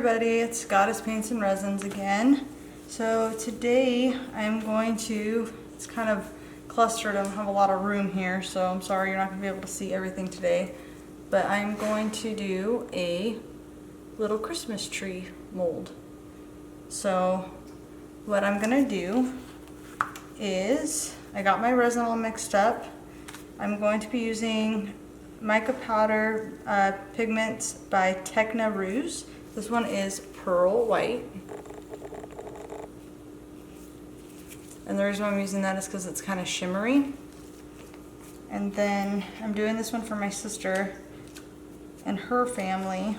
everybody, it's Goddess Paints and Resins again. So today I'm going to, it's kind of clustered, I don't have a lot of room here, so I'm sorry you're not going to be able to see everything today. But I'm going to do a little Christmas tree mold. So what I'm going to do is, I got my resin all mixed up. I'm going to be using Mica powder pigments by TechnaRooze. This one is pearl white. And the reason why I'm using that is because it's kind of shimmery. And then I'm doing this one for my sister and her family.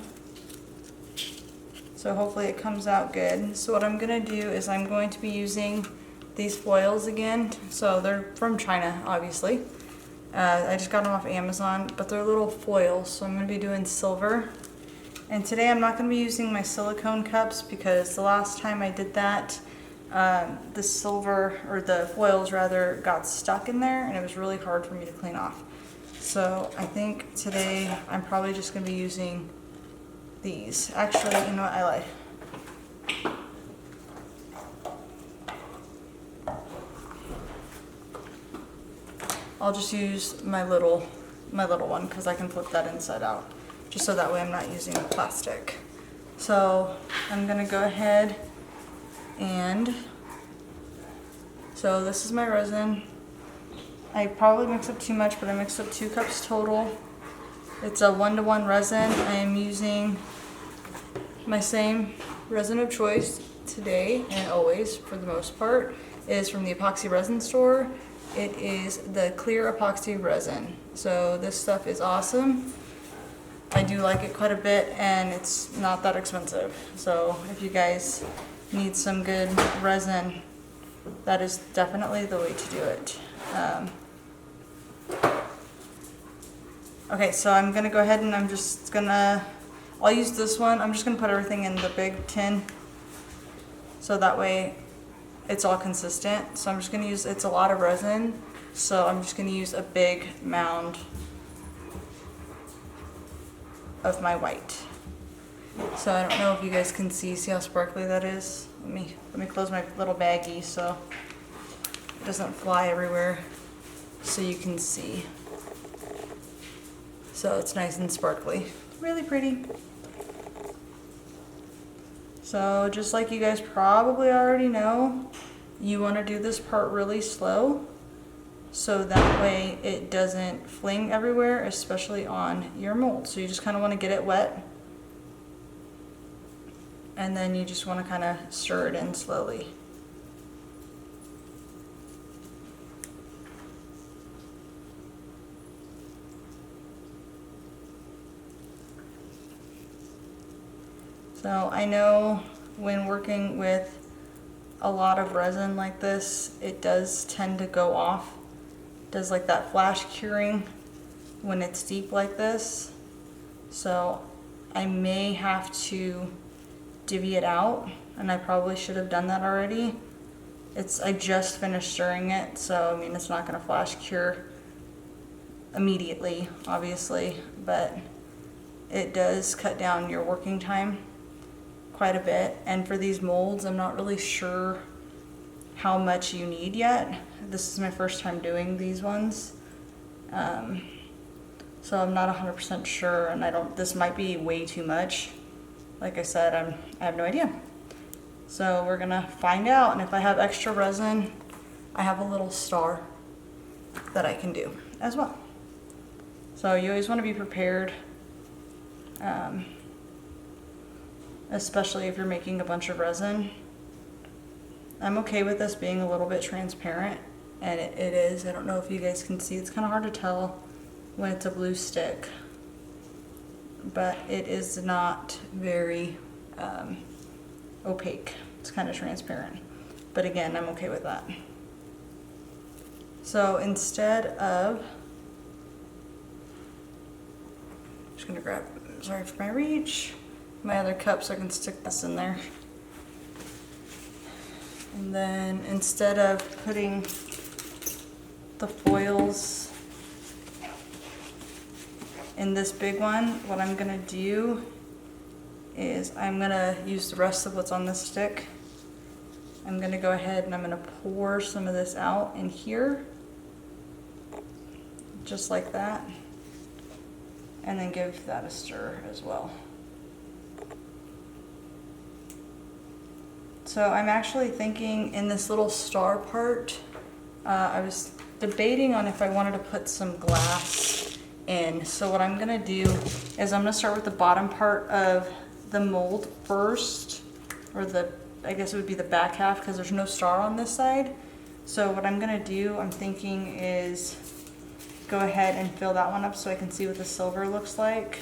So hopefully it comes out good. So what I'm going to do is I'm going to be using these foils again. So they're from China, obviously. I just got them off Amazon, but they're little foils, so I'm going to be doing silver. And today I'm not going to be using my silicone cups because the last time I did that, the silver, or the foils rather, got stuck in there and it was really hard for me to clean off. So I think today I'm probably just going to be using these. Actually, you know what, I lied. I'll just use my little one because I can flip that inside out, just so that way I'm not using plastic. So I'm gonna go ahead and, so this is my resin. I probably mixed up too much, but I mixed up 2 cups total. It's a 1-to-1 resin. I am using my same resin of choice today and always, for the most part. It is from the epoxy resin store. It is the clear epoxy resin. So this stuff is awesome. I do like it quite a bit and it's not that expensive. So if you guys need some good resin, that is definitely the way to do it. Okay, so I'm gonna go ahead and I'll use this one. I'm just gonna put everything in the big tin so that way it's all consistent. So I'm just gonna use, it's a lot of resin, so I'm just gonna use a big mound of my white. So I don't know if you guys can see how sparkly that is. Let me close my little baggie so it doesn't fly everywhere, so you can see. So it's nice and sparkly, really pretty. So just like you guys probably already know, you want to do this part really slow so that way it doesn't fling everywhere, especially on your mold. So you just kind of want to get it wet and then you just want to kind of stir it in slowly. So I know when working with a lot of resin like this, it does tend to go off. It does like that flash curing when it's deep like this. So I may have to divvy it out, and I probably should have done that already. I just finished stirring it, so I mean it's not going to flash cure immediately, obviously, but it does cut down your working time quite a bit. And for these molds, I'm not really sure how much you need yet. This is my first time doing these ones, so I'm not 100% sure, and this might be way too much. Like I said, I have no idea. So we're gonna find out, and if I have extra resin, I have a little star that I can do as well. So you always want to be prepared. Especially if you're making a bunch of resin. I'm okay with this being a little bit transparent, and it is. I don't know if you guys can see. It's kind of hard to tell when it's a blue stick, but it is not very opaque. It's kind of transparent, but again, I'm okay with that. So instead of, I'm just gonna grab, sorry for my reach, my other cup so I can stick this in there. And then instead of putting the foils in this big one, what I'm gonna do is I'm gonna use the rest of what's on this stick. I'm gonna go ahead and I'm gonna pour some of this out in here, just like that, and then give that a stir as well. So I'm actually thinking in this little star part, I was debating on if I wanted to put some glass in. So what I'm gonna do is I'm gonna start with the bottom part of the mold first, or I guess it would be the back half because there's no star on this side. So what I'm gonna do, I'm thinking, is go ahead and fill that one up so I can see what the silver looks like.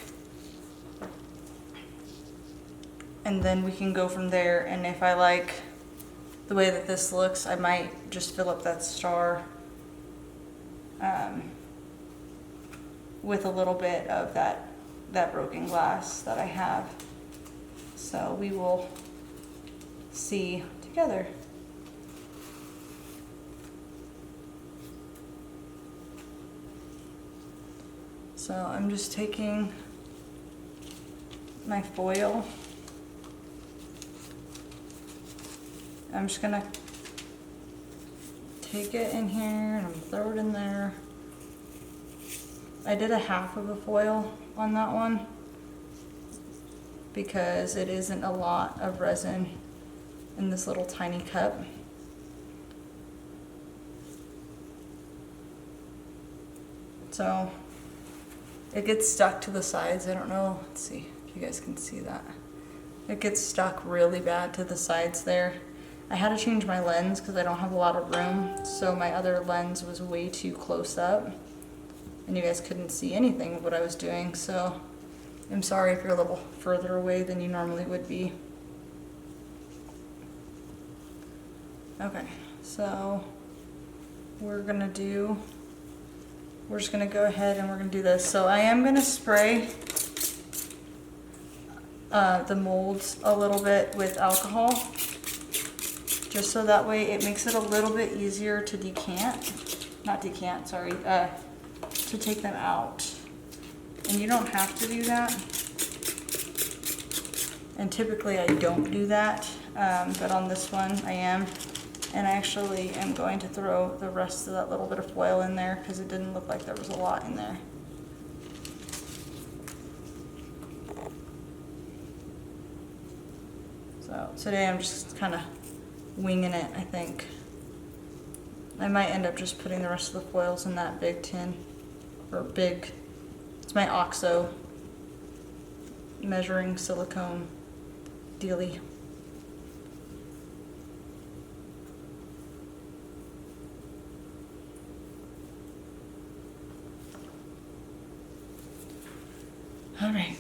And then we can go from there, and if I like the way that this looks, I might just fill up that star with a little bit of that broken glass that I have. So we will see together. So I'm just taking my foil. I'm just gonna take it in here and I'm throw it in there. I did a half of a foil on that one because it isn't a lot of resin in this little tiny cup. So it gets stuck to the sides. I don't know, let's see if you guys can see that. It gets stuck really bad to the sides there. I had to change my lens because I don't have a lot of room, so my other lens was way too close up and you guys couldn't see anything of what I was doing, so I'm sorry if you're a little further away than you normally would be. Okay, so we're just gonna go ahead and we're gonna do this. So I am gonna spray the molds a little bit with alcohol, just so that way it makes it a little bit easier to to take them out. And you don't have to do that. And typically I don't do that, but on this one I am. And I actually am going to throw the rest of that little bit of foil in there because it didn't look like there was a lot in there. So today I'm just kind of winging it, I think. I might end up just putting the rest of the foils in that big tin, or it's my OXO measuring silicone dealie. All right.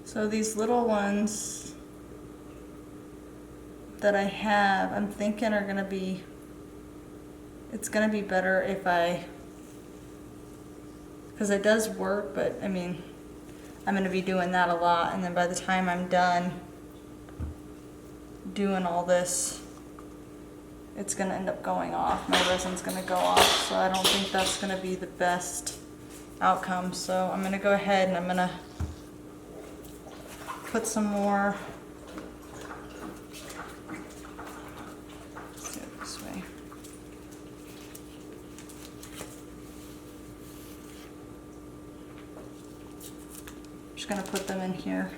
So these little ones that I have, I'm thinking are gonna be, it's gonna be better if because it does work, but I mean, I'm gonna be doing that a lot, and then by the time I'm done doing all this, it's gonna end up going off. My resin's gonna go off, so I don't think that's gonna be the best outcome. So I'm gonna go ahead and I'm gonna put some more. Let's do it this way. Just gonna put them in here.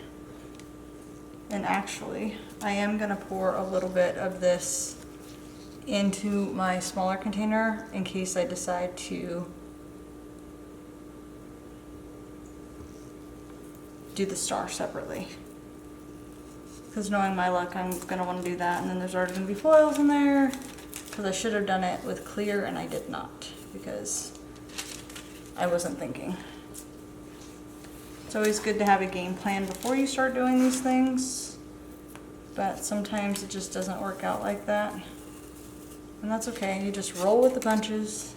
And actually, I am gonna pour a little bit of this into my smaller container in case I decide to do the star separately. Because knowing my luck, I'm gonna want to do that, and then there's already gonna be foils in there, because I should have done it with clear and I did not, because I wasn't thinking. It's always good to have a game plan before you start doing these things, but sometimes it just doesn't work out like that. And that's okay, you just roll with the punches,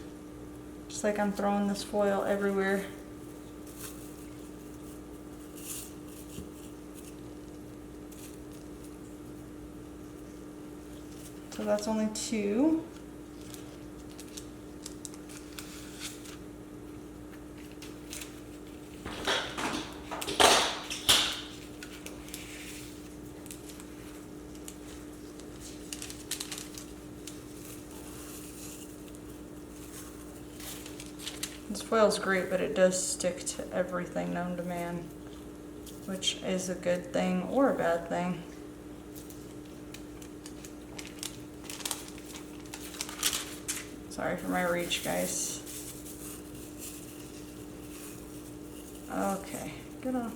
just like I'm throwing this foil everywhere. So that's only 2. This foil is great, but it does stick to everything known to man, which is a good thing or a bad thing. Sorry for my reach, guys. Okay, get off.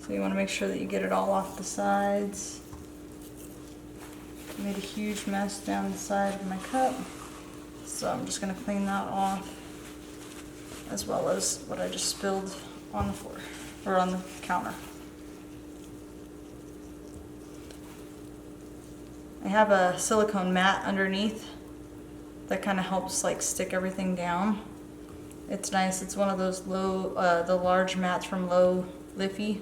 So you want to make sure that you get it all off the sides. Made a huge mess down the side of my cup, so I'm just going to clean that off, as well as what I just spilled on the floor, or on the counter. I have a silicone mat underneath that kind of helps like stick everything down. It's nice. It's one of those low, the large mats from Low Liffey.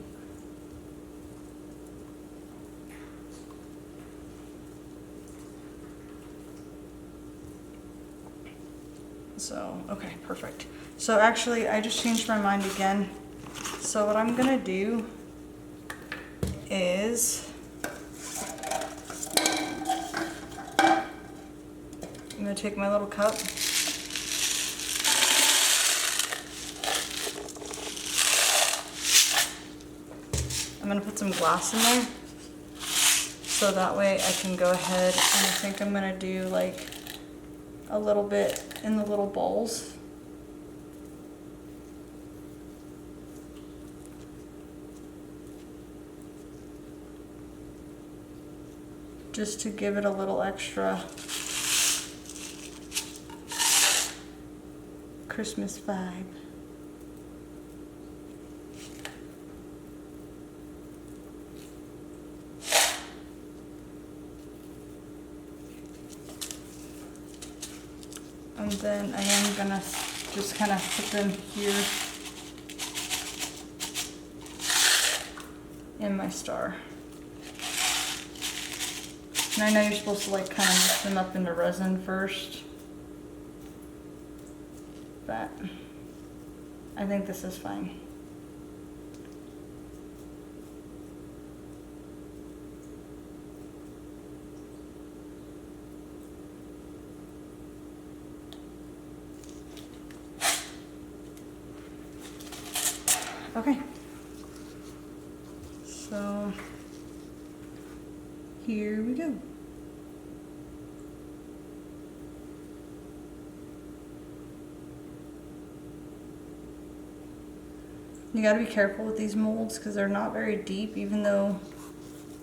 So, okay, perfect. So actually, I just changed my mind again. So what I'm gonna do is I'm gonna take my little cup. I'm gonna put some glass in there, so that way I can go ahead, and I think I'm gonna do like a little bit in the little bowls. Just to give it a little extra Christmas vibe. And then I am gonna just kind of put them here in my star. And I know you're supposed to like kind of mix them up into resin first, but I think this is fine. Okay, so here we go. You gotta be careful with these molds because they're not very deep. Even though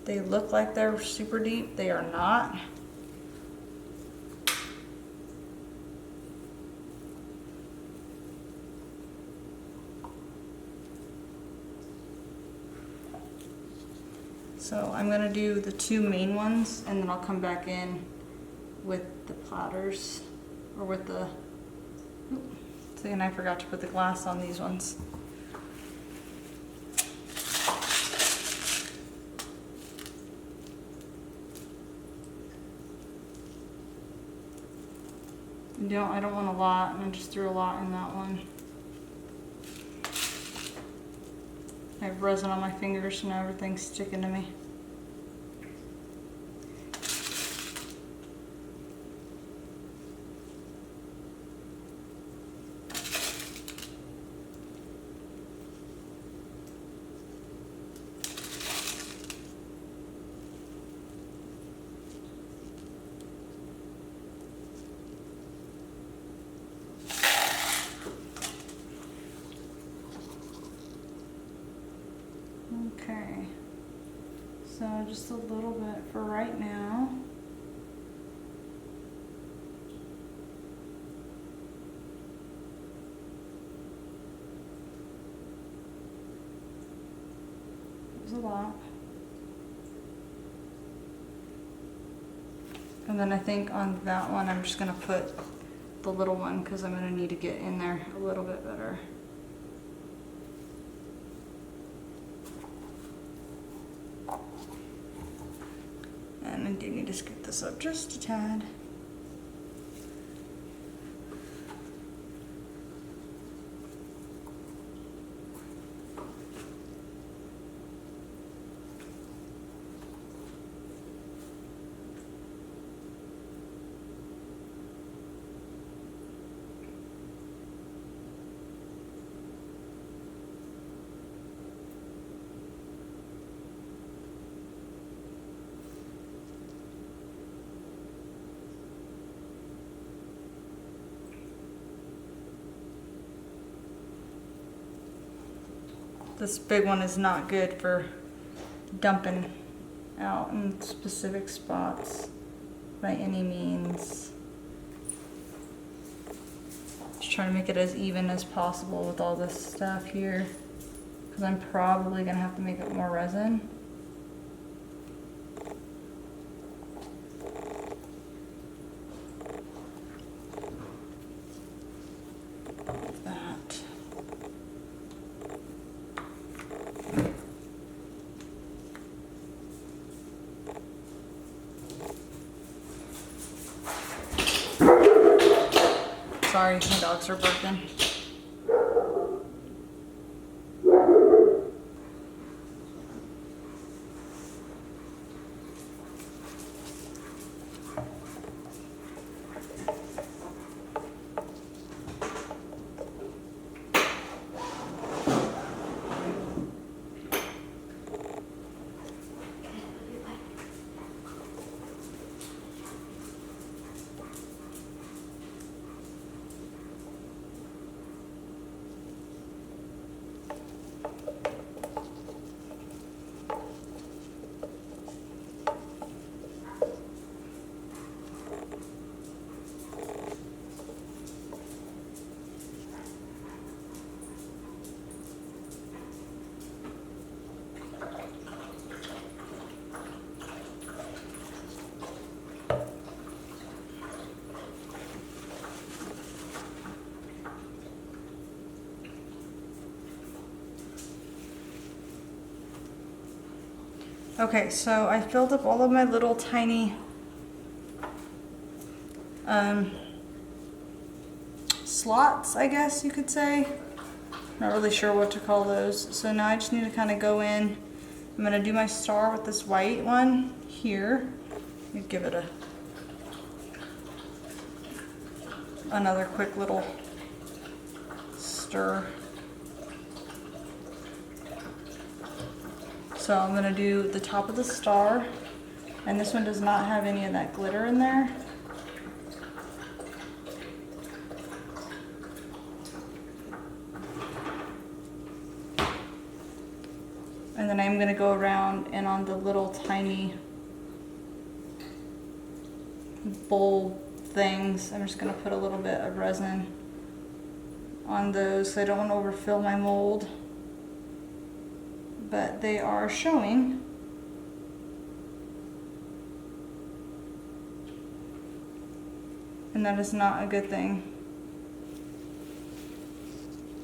they look like they're super deep, they are not. So I'm gonna do the 2 main ones, and then I'll come back in with the platters, or with the, see, and I forgot to put the glass on these ones. I don't want a lot, and I just threw a lot in that one. I have resin on my fingers, so now everything's sticking to me. Okay, so just a little bit for right now. lot. And then I think on that one, I'm just gonna put the little one because I'm gonna need to get in there a little bit better. And I do need to scoop this up just a tad. This big one is not good for dumping out in specific spots by any means. Just trying to make it as even as possible with all this stuff here, because I'm probably gonna have to make it more resin. Sorry, my dogs are barking. Okay, so I filled up all of my little tiny slots, I guess you could say. Not really sure what to call those. So now I just need to kind of go in. I'm gonna do my star with this white one here. Let me give it another quick little stir. So I'm gonna do the top of the star, and this one does not have any of that glitter in there. And then I'm gonna go around and on the little tiny bowl things, I'm just gonna put a little bit of resin on those so I don't want to overfill my mold. But they are showing. And that is not a good thing.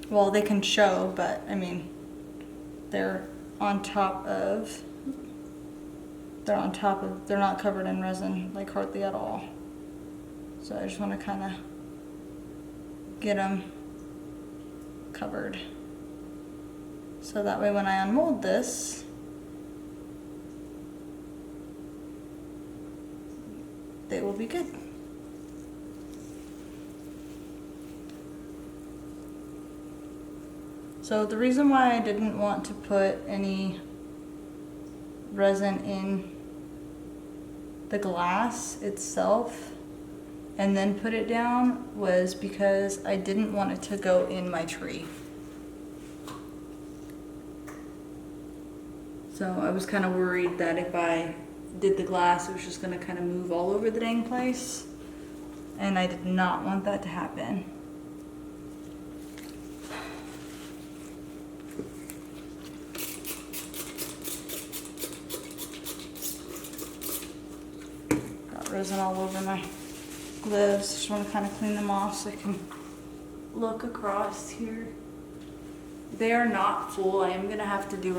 Well, they can show, but I mean, they're on top of, they're not covered in resin, like hardly at all. So I just want to kind of get them covered. So that way when I unmold this, they will be good. So the reason why I didn't want to put any resin in the glass itself and then put it down was because I didn't want it to go in my tree. So I was kind of worried that if I did the glass, it was just going to kind of move all over the dang place. And I did not want that to happen. resin all over my gloves. Just want to kind of clean them off so I can look across here. They are not full. I am going to have to do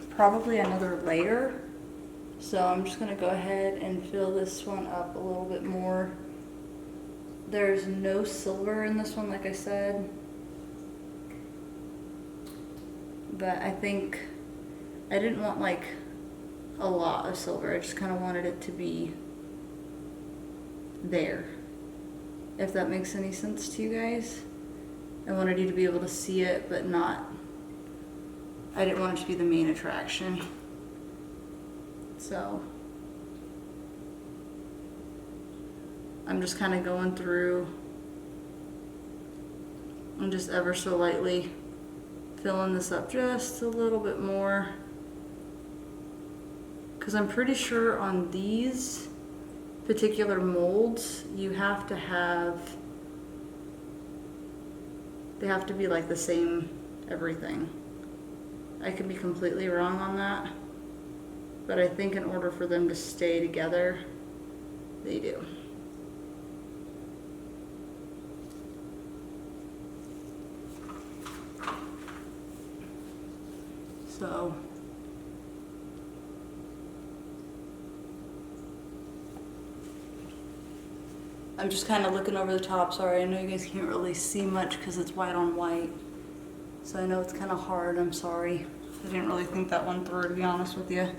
probably another layer. So I'm just going to go ahead and fill this one up a little bit more. There's no silver in this one, like I said. But I think I didn't want like a lot of silver. I just kind of wanted it to be there. If that makes any sense to you guys. I wanted you to be able to see it, but I didn't want it to be the main attraction. So I'm just kind of going through and just ever so lightly filling this up just a little bit more, because I'm pretty sure on these particular molds they have to be like the same everything. I could be completely wrong on that, but I think in order for them to stay together, they do. So I'm just kind of looking over the top. Sorry, I know you guys can't really see much because it's white on white. So I know it's kind of hard. I'm sorry. I didn't really think that one through, to be honest with you.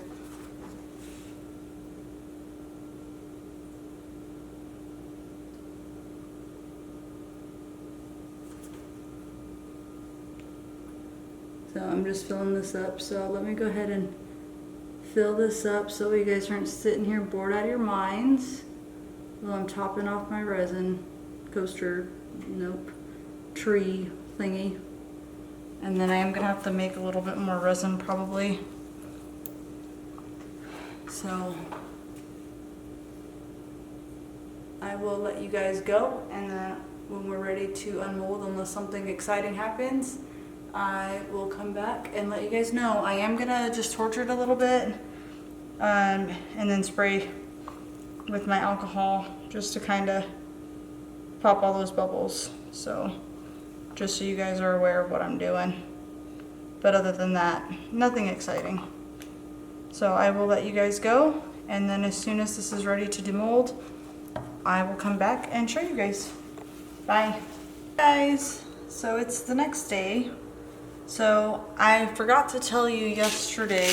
So I'm just filling this up. So let me go ahead and fill this up so you guys aren't sitting here bored out of your minds while I'm topping off my resin coaster, tree thingy. And then I am gonna have to make a little bit more resin probably. So I will let you guys go, and then when we're ready to unmold, unless something exciting happens, I will come back and let you guys know. I am gonna just torture it a little bit and then spray with my alcohol just to kind of pop all those bubbles. So just so you guys are aware of what I'm doing. But other than that, nothing exciting. So I will let you guys go, and then as soon as this is ready to demold, I will come back and show you guys. Bye. Guys, so it's the next day. So I forgot to tell you yesterday,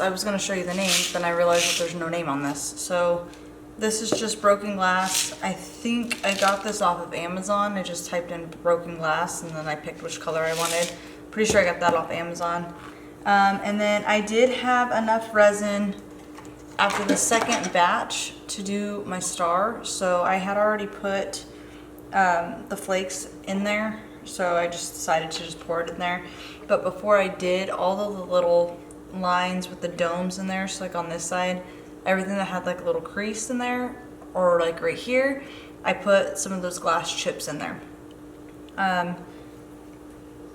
I was going to show you the name, then I realized that there's no name on this. So this is just broken glass. I think I got this off of Amazon. I just typed in broken glass and then I picked which color I wanted. Pretty sure I got that off Amazon. And then I did have enough resin after the second batch to do my star. So I had already put the flakes in there. So I just decided to just pour it in there. But before I did, all of the little lines with the domes in there, so like on this side, everything that had like a little crease in there, or like right here, I put some of those glass chips in there.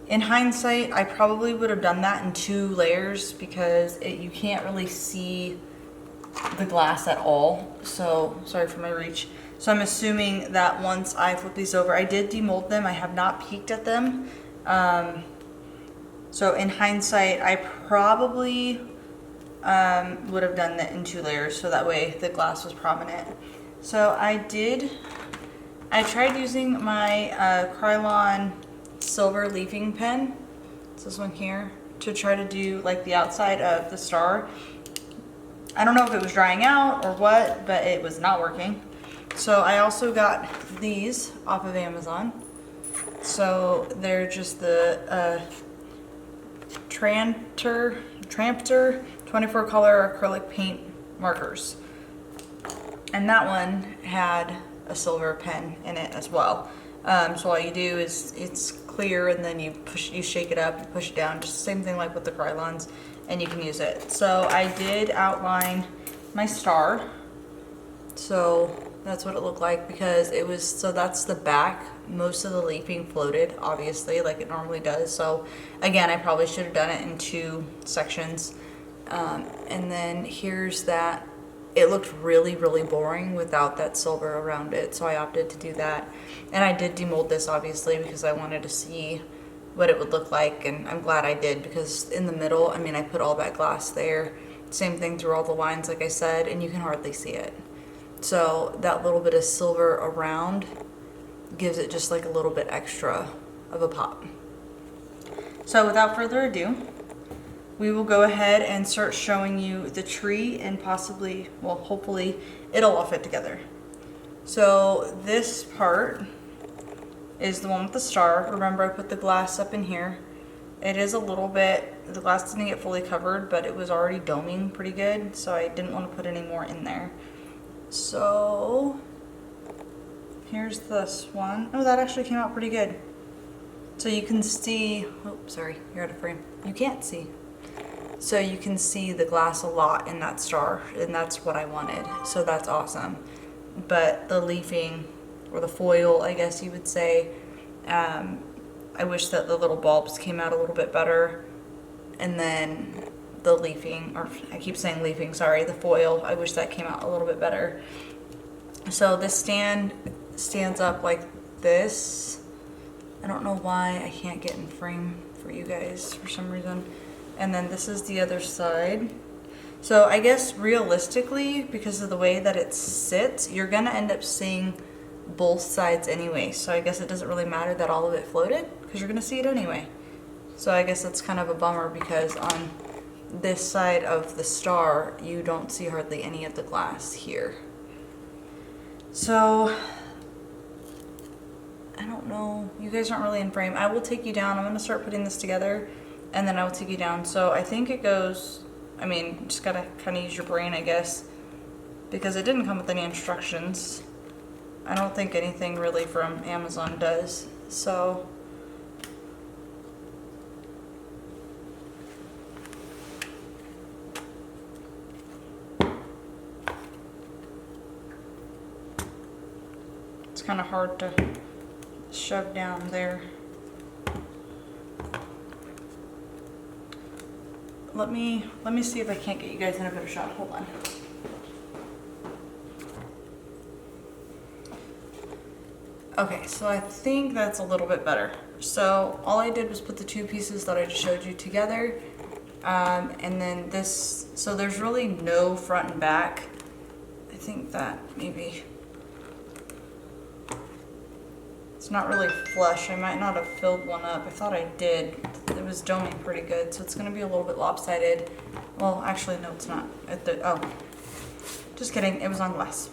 In hindsight, I probably would have done that in 2 layers because you can't really see the glass at all. So sorry for my reach. So I'm assuming that once I flip these over, I did demold them. I have not peeked at them. So in hindsight, I probably would have done that in 2 layers, so that way the glass was prominent. So I tried using my Krylon silver leafing pen, it's this one here, to try to do like the outside of the star. I don't know if it was drying out or what, but it was not working. So I also got these off of Amazon. So they're just the Trampter 24 color acrylic paint markers. And that one had a silver pen in it as well. So all you do is it's clear, and then you shake it up, you push it down, just the same thing like with the Krylons, and you can use it. So I did outline my star. So that's what it looked like, because it was, so that's the back. Most of the leafing floated, obviously, like it normally does. So again, I probably should have done it in 2 sections. And then here's that. It looked really, really boring without that silver around it, so I opted to do that. And I did demold this, obviously, because I wanted to see what it would look like, and I'm glad I did, because in the middle, I mean, I put all that glass there. Same thing through all the lines, like I said, and you can hardly see it. So that little bit of silver around gives it just like a little bit extra of a pop. So without further ado, we will go ahead and start showing you the tree, and possibly, well, hopefully it'll all fit together. So this part is the one with the star. Remember, I put the glass up in here. It is a little bit, the glass didn't get fully covered, but it was already doming pretty good, so I didn't want to put any more in there. So here's this one. Oh, that actually came out pretty good. So you can see, oh, sorry, you're out of frame. You can't see. So you can see the glass a lot in that star, and that's what I wanted. So that's awesome. But the leafing, or the foil, I guess you would say, I wish that the little bulbs came out a little bit better. And then the leafing, or I keep saying leafing, sorry, the foil, I wish that came out a little bit better. So this stand stands up like this. I don't know why I can't get in frame for you guys for some reason. And then this is the other side. So I guess realistically, because of the way that it sits, you're gonna end up seeing both sides anyway. So I guess it doesn't really matter that all of it floated, because you're gonna see it anyway. So I guess that's kind of a bummer, because on this side of the star, you don't see hardly any of the glass here. So I don't know, you guys aren't really in frame. I will take you down. I'm gonna start putting this together, and then I will take you down. So I think it goes, I mean, just gotta kind of use your brain, I guess, because it didn't come with any instructions. I don't think anything really from Amazon does. So it's kind of hard to shove down there. Let me see if I can't get you guys in a better shot. Hold on. Okay, so I think that's a little bit better. So all I did was put the two pieces that I just showed you together, and then this. So there's really no front and back. I think that maybe it's not really flush. I might not have filled one up. I thought I did. It was doming pretty good, so it's going to be a little bit lopsided. Well, actually, no, it's not. Oh, just kidding. It was on glass.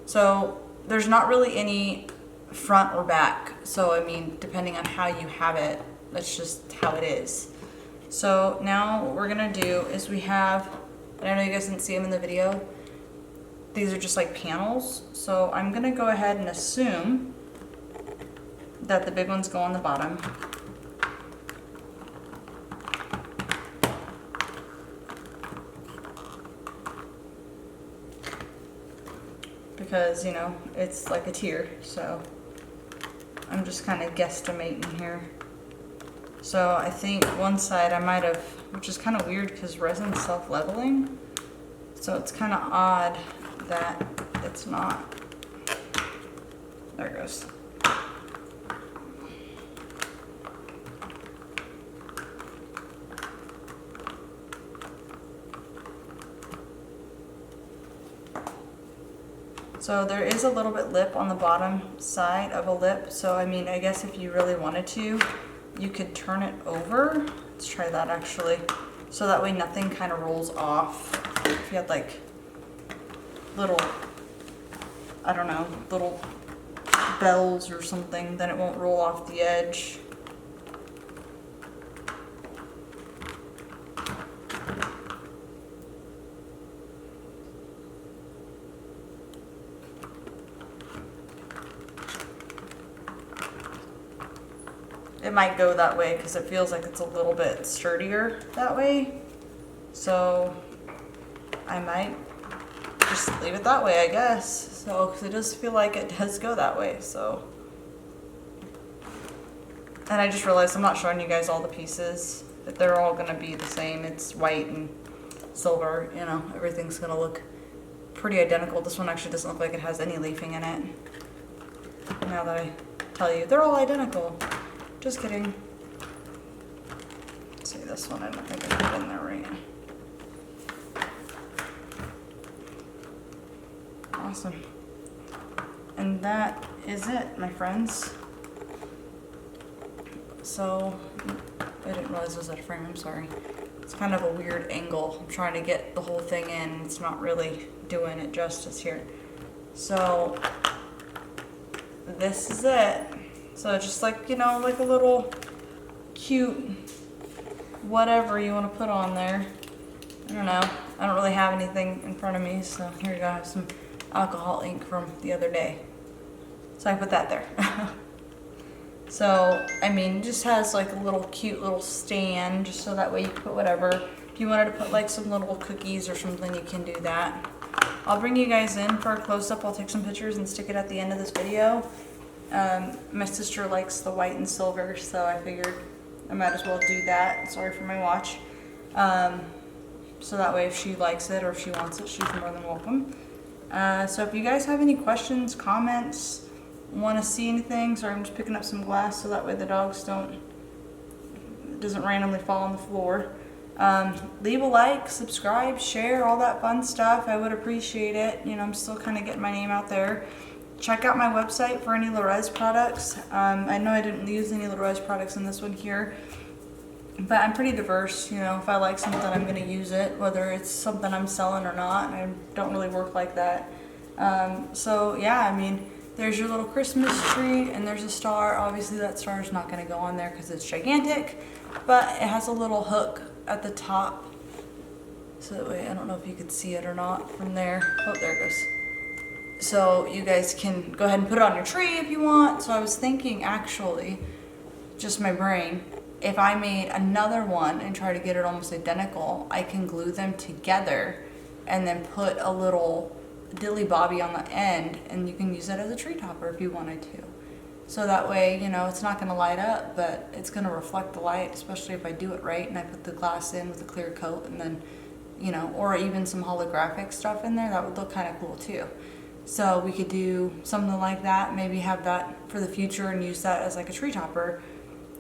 So there's not really any front or back. So, I mean, depending on how you have it, that's just how it is. So now what we're going to do is we have, and I know you guys didn't see them in the video, these are just like panels. So I'm going to go ahead and assume that the big ones go on the bottom. Because, you know, it's like a tier, so I'm just kind of guesstimating here. So I think one side I might have, which is kind of weird because resin's self-leveling, so it's kind of odd that it's not. There it goes. So there is a little bit lip on the bottom side of a lip. So I mean, I guess if you really wanted to, you could turn it over. Let's try that actually. So that way nothing kind of rolls off. If you had like little, I don't know, little bells or something, then it won't roll off the edge. It might go that way because it feels like it's a little bit sturdier that way. So I might just leave it that way, I guess. So, because it does feel like it does go that way, so. And I just realized I'm not showing you guys all the pieces, but they're all gonna be the same. It's white and silver, you know, everything's gonna look pretty identical. This one actually doesn't look like it has any leafing in it. Now that I tell you, they're all identical. Just kidding. Let's see, this one I don't think I put in there right. Awesome. And that is it, my friends. So, I didn't realize it was out of frame, I'm sorry. It's kind of a weird angle. I'm trying to get the whole thing in. It's not really doing it justice here. So, this is it. So just like, you know, like a little cute whatever you want to put on there. I don't know. I don't really have anything in front of me, so here you go. I have some alcohol ink from the other day. So I put that there. So, I mean, it just has like a little cute little stand, just so that way you can put whatever. If you wanted to put like some little cookies or something, you can do that. I'll bring you guys in for a close-up. I'll take some pictures and stick it at the end of this video. My sister likes the white and silver, so I figured I might as well do that. Sorry for my watch. So that way if she likes it or if she wants it, she's more than welcome. So if you guys have any questions, comments, want to see anything, sorry, I'm just picking up some glass so that way the dogs doesn't randomly fall on the floor. Leave a like, subscribe, share, all that fun stuff. I would appreciate it. You know, I'm still kind of getting my name out there. Check out my website for any Resin products. I know I didn't use any Resin products in this one here, but I'm pretty diverse. You know, if I like something, I'm going to use it, whether it's something I'm selling or not. I don't really work like that. So yeah, I mean, there's your little Christmas tree, and there's a star. Obviously that star is not going to go on there because it's gigantic, but it has a little hook at the top. So that way, I don't know if you could see it or not from there. Oh, there it goes. So you guys can go ahead and put it on your tree if you want. So I was thinking, actually, just my brain, if I made another one and try to get it almost identical, I can glue them together and then put a little dilly bobby on the end, and you can use it as a tree topper if you wanted to. So that way, you know, it's not going to light up, but it's going to reflect the light, especially if I do it right and I put the glass in with a clear coat, and then, you know, or even some holographic stuff in there. That would look kind of cool too. So we could do something like that, maybe have that for the future and use that as like a tree topper.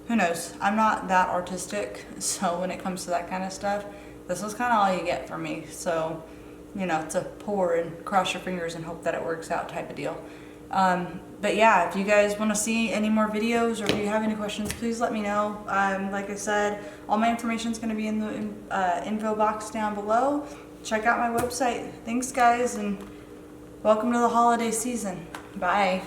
Who knows? I'm not that artistic, so when it comes to that kind of stuff, this is kind of all you get from me. So, you know, it's a pour and cross your fingers and hope that it works out type of deal. But yeah, if you guys want to see any more videos or if you have any questions, please let me know. Like I said, all my information is going to be in the info box down below. Check out my website. Thanks guys, and welcome to the holiday season. Bye.